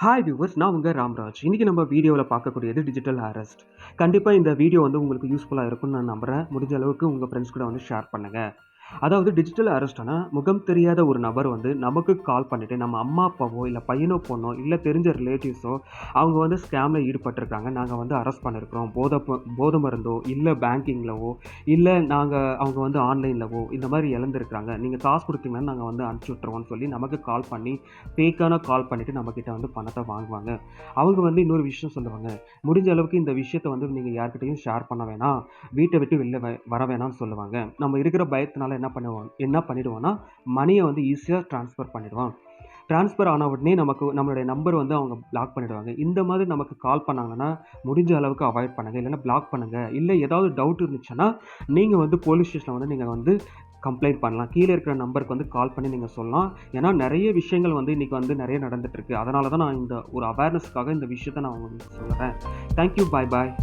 Hi viewers, நான் உங்கள் ராம்ராஜ். இன்றைக்கி நம்ம வீடியோவில் பார்க்கக்கூடியது டிஜிட்டல் அரெஸ்ட். கண்டிப்பாக இந்த வீடியோ வந்து உங்களுக்கு யூஸ்ஃபுல்லாக இருக்கும்னு நான் நம்புகிறேன். முடிஞ்ச அளவுக்கு உங்கள் ஃப்ரெண்ட்ஸ் கூட வந்து ஷேர் பண்ணுங்கள். அதாவது டிஜிட்டல் அரெஸ்ட்னா முகம் தெரியாத ஒரு நபர் வந்து நமக்கு கால் பண்ணிவிட்டு நம்ம அம்மா அப்பாவோ இல்லை பையனோ பொண்ணோ இல்லை தெரிஞ்ச ரிலேட்டிவ்ஸோ அவங்க வந்து ஸ்கேமில் ஈடுபட்டிருக்காங்க, நாங்கள் வந்து அரெஸ்ட் பண்ணியிருக்கிறோம், போதை மருந்தோ இல்லை பேங்கிங்லவோ இல்லை அவங்க வந்து ஆன்லைன்லவோ இந்த மாதிரி இழந்திருக்கிறாங்க, நீங்கள் காசு கொடுத்தீங்கன்னா நாங்கள் வந்து அனுப்பிச்சி விட்ருவோம்னு சொல்லி நமக்கு கால் பண்ணி ஃபேக்கான கால் பண்ணிவிட்டு நம்மக்கிட்ட வந்து பணத்தை வாங்குவாங்க. அவங்க வந்து இன்னொரு விஷயம் சொல்லுவாங்க, முடிஞ்ச அளவுக்கு இந்த விஷயத்தை வந்து நீங்கள் யார்கிட்டையும் ஷேர் பண்ண வேணாம், வீட்டை விட்டு வெளில வர வேணாம்னு சொல்லுவாங்க. நம்ம இருக்கிற பயத்தினால என்ன பண்ணிடுவோம்னா மணியை வந்து ஈஸியாக ட்ரான்ஸ்ஃபர் பண்ணிடுவோம். ட்ரான்ஸ்ஃபர் ஆன உடனே நம்மளுடைய நம்பர் வந்து அவங்க பிளாக் பண்ணிடுவாங்க. இந்த மாதிரி நமக்கு கால் பண்ணாங்கன்னா முடிஞ்ச அளவுக்கு அவாய்ட் பண்ணுங்கள், இல்லைன்னா பிளாக் பண்ணுங்கள். இல்லை ஏதாவது டவுட் இருந்துச்சுன்னா நீங்கள் வந்து போலீஸ் ஸ்டேஷனில் வந்து நீங்கள் வந்து கம்ப்ளைண்ட் பண்ணலாம். கீழே இருக்கிற நம்பருக்கு வந்து கால் பண்ணி நீங்கள் சொல்லலாம். ஏன்னா நிறைய விஷயங்கள் வந்து இன்றைக்கி வந்து நிறைய நடந்துகிட்ருக்கு. அதனால தான் நான் இந்த ஒரு அவேர்னஸ்க்காக இந்த விஷயத்தை நான் உங்களுக்கு சொல்கிறேன். தேங்க்யூ, பாய் பாய்.